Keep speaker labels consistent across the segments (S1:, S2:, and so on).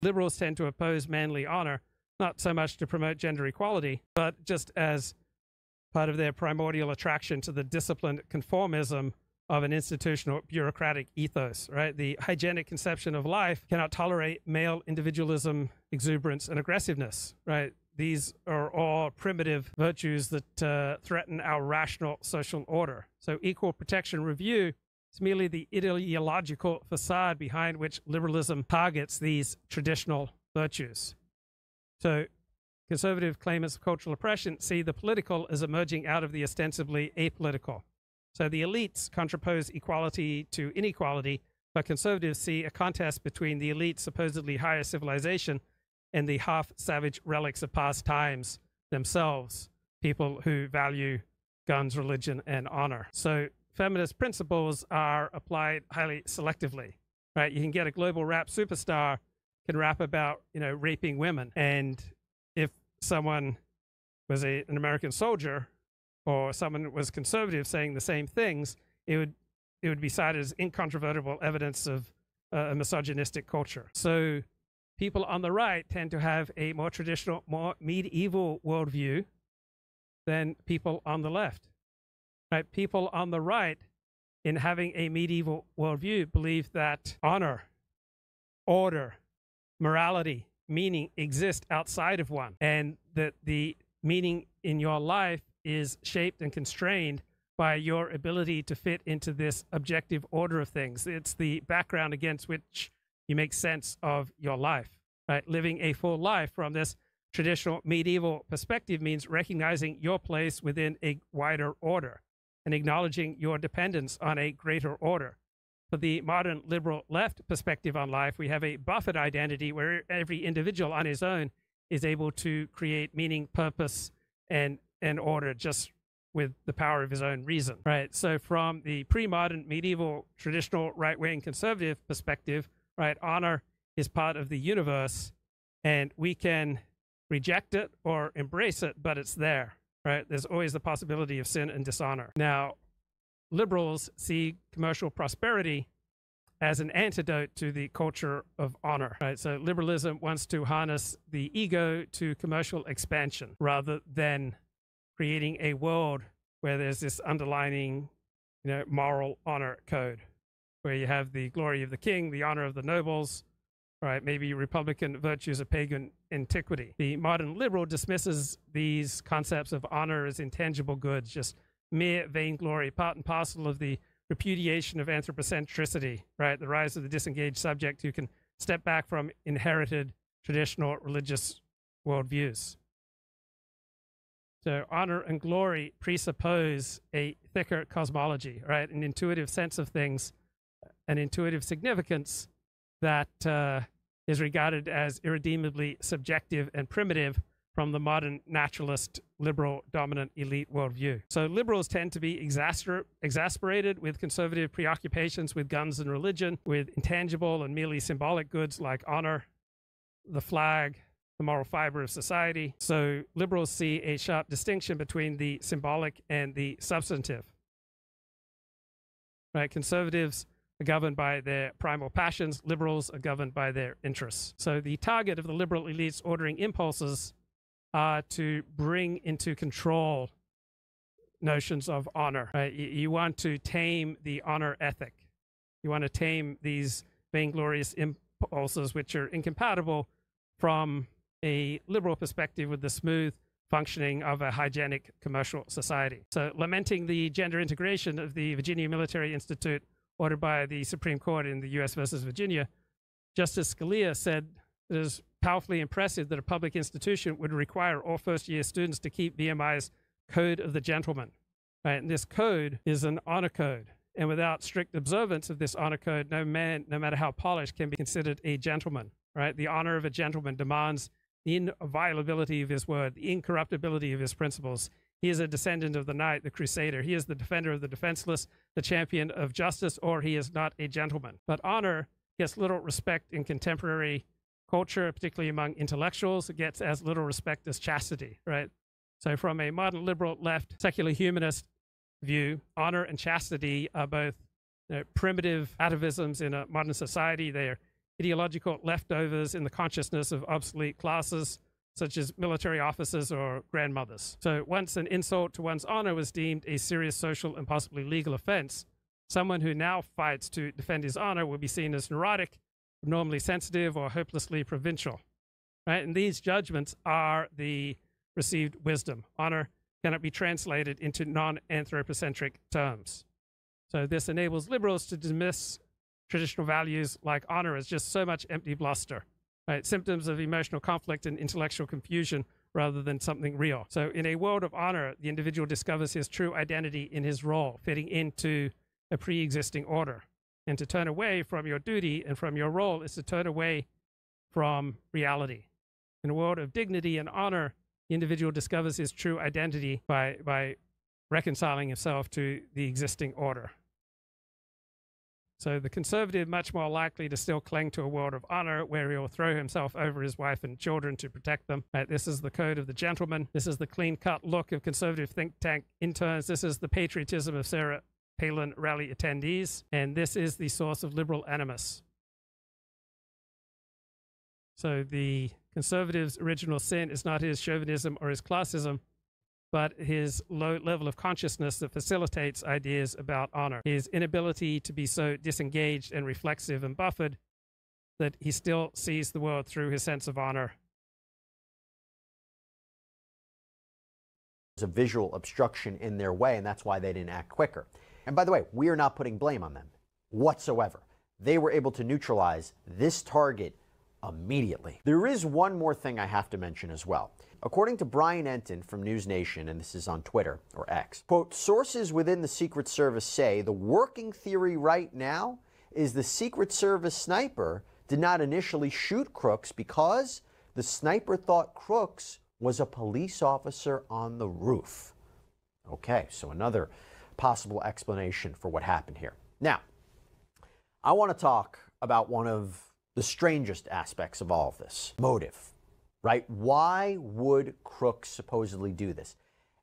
S1: Liberals tend to oppose manly honor, not so much to promote gender equality, but just as part of their primordial attraction to the disciplined conformism of an institutional bureaucratic ethos, right? The hygienic conception of life cannot tolerate male individualism, exuberance, and aggressiveness, right? These are all primitive virtues that threaten our rational social order. So equal protection review is merely the ideological facade behind which liberalism targets these traditional virtues. So conservative claimants of cultural oppression see the political as emerging out of the ostensibly apolitical. So the elites contrapose equality to inequality, but conservatives see a contest between the elite's supposedly higher civilization and the half-savage relics of past times themselves, people who value guns, religion, and honor. So feminist principles are applied highly selectively, right? You can get a global rap superstar can rap about, raping women, and if someone was an American soldier or someone was conservative saying the same things, it would be cited as incontrovertible evidence of a misogynistic culture. So people on the right tend to have a more traditional, more medieval worldview than people on the left. Right? People on the right, in having a medieval worldview, believe that honor, order, morality, meaning exist outside of one, and that the meaning in your life is shaped and constrained by your ability to fit into this objective order of things. It's the background against which you make sense of your life, right? Living a full life from this traditional medieval perspective means recognizing your place within a wider order and acknowledging your dependence on a greater order. For the modern liberal left perspective on life, we have a buffered identity where every individual on his own is able to create meaning, purpose, and order just with the power of his own reason, right? So from the pre-modern, medieval, traditional, right-wing conservative perspective, right, honor is part of the universe, and we can reject it or embrace it, but it's there, right? There's always the possibility of sin and dishonor. Now, liberals see commercial prosperity as an antidote to the culture of honor, right? So liberalism wants to harness the ego to commercial expansion rather than creating a world where there's this underlining, moral honor code, where you have the glory of the king, the honor of the nobles, right? Maybe Republican virtues of pagan antiquity. The modern liberal dismisses these concepts of honor as intangible goods, just mere vainglory, part and parcel of the repudiation of anthropocentricity, right? The rise of the disengaged subject who can step back from inherited traditional religious worldviews. So honor and glory presuppose a thicker cosmology, right? An intuitive sense of things, an intuitive significance that is regarded as irredeemably subjective and primitive from the modern naturalist, liberal, dominant elite worldview. So liberals tend to be exasperated with conservative preoccupations with guns and religion, with intangible and merely symbolic goods like honor, the flag, the moral fiber of society. So liberals see a sharp distinction between the symbolic and the substantive. Right? Conservatives are governed by their primal passions. Liberals are governed by their interests. So the target of the liberal elite's ordering impulses are to bring into control notions of honor. Right? You want to tame the honor ethic. You want to tame these vainglorious impulses which are incompatible from a liberal perspective with the smooth functioning of a hygienic commercial society. So lamenting the gender integration of the Virginia Military Institute ordered by the Supreme Court in the U.S. versus Virginia, Justice Scalia said it is powerfully impressive that a public institution would require all first-year students to keep VMI's Code of the Gentleman. Right? And this code is an honor code. And without strict observance of this honor code, no man, no matter how polished, can be considered a gentleman. Right? The honor of a gentleman demands the inviolability of his word, the incorruptibility of his principles. He is a descendant of the knight, the crusader. He is the defender of the defenseless, the champion of justice, or he is not a gentleman. But honor gets little respect in contemporary culture, particularly among intellectuals. It gets as little respect as chastity, right? So from a modern liberal left secular humanist view, honor and chastity are both primitive atavisms in a modern society. They are ideological leftovers in the consciousness of obsolete classes, such as military officers or grandmothers. So once an insult to one's honor was deemed a serious social and possibly legal offense, someone who now fights to defend his honor will be seen as neurotic, abnormally sensitive, or hopelessly provincial. Right? And these judgments are the received wisdom. Honor cannot be translated into non-anthropocentric terms. So this enables liberals to dismiss traditional values like honor as just so much empty bluster, right? Symptoms of emotional conflict and intellectual confusion rather than something real. So in a world of honor, the individual discovers his true identity in his role, fitting into a pre-existing order. And to turn away from your duty and from your role is to turn away from reality. In a world of dignity and honor, the individual discovers his true identity by reconciling himself to the existing order. So the conservative much more likely to still cling to a world of honor where he will throw himself over his wife and children to protect them. This is the code of the gentleman. This is the clean-cut look of conservative think tank interns. This is the patriotism of Sarah Palin rally attendees. And this is the source of liberal animus. So the conservative's original sin is not his chauvinism or his classism, but his low level of consciousness that facilitates ideas about honor. His inability to be so disengaged and reflexive and buffered that he still sees the world through his sense of honor.
S2: There's a visual obstruction in their way, and that's why they didn't act quicker. And by the way, we are not putting blame on them whatsoever. They were able to neutralize this target immediately. There is one more thing I have to mention as well. According to Brian Enton from News Nation, and this is on Twitter, or X, quote, sources within the Secret Service say the working theory right now is the Secret Service sniper did not initially shoot Crooks because the sniper thought Crooks was a police officer on the roof. Okay, so another possible explanation for what happened here. Now, I want to talk about one of the strangest aspects of all of this, motive. Right? Why would Crooks supposedly do this?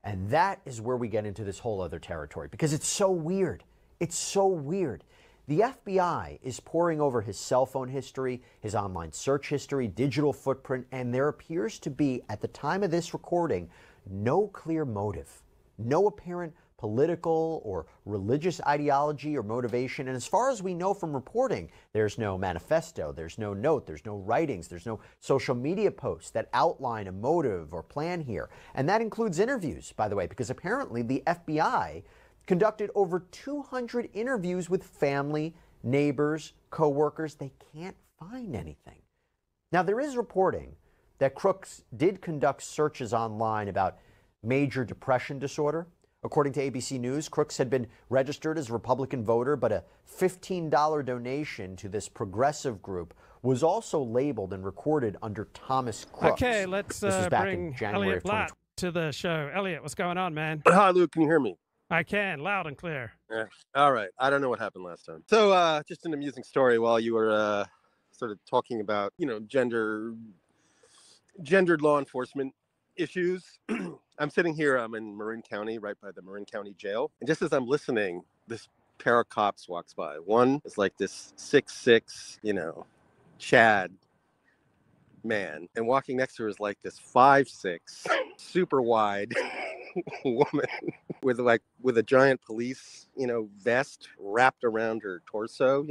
S2: And that is where we get into this whole other territory, because it's so weird. It's so weird. The FBI is poring over his cell phone history, his online search history, digital footprint, and there appears to be, at the time of this recording, no clear motive, no apparent political or religious ideology or motivation. And as far as we know from reporting, there's no manifesto, there's no note, there's no writings, there's no social media posts that outline a motive or plan here. And that includes interviews, by the way, because apparently the FBI conducted over 200 interviews with family, neighbors, co-workers. They can't find anything. Now, there is reporting that Crooks did conduct searches online about major depression disorder. According to ABC News, Crooks had been registered as a Republican voter, but a $15 donation to this progressive group was also labeled and recorded under Thomas Crooks.
S1: Okay, let's bring Elliot Blatt to the show. Elliot, what's going on, man?
S3: Hi, Luke. Can you hear me?
S1: I can, loud and clear.
S3: Yeah. All right. I don't know what happened last time. So just an amusing story while you were sort of talking about, gendered law enforcement issues. I'm sitting here, I'm in Marin County, right by the Marin County Jail. And just as I'm listening, this pair of cops walks by. One is like this 6'6", Chad man. And walking next to her is like this 5'6", super wide woman with a giant police, vest wrapped around her torso,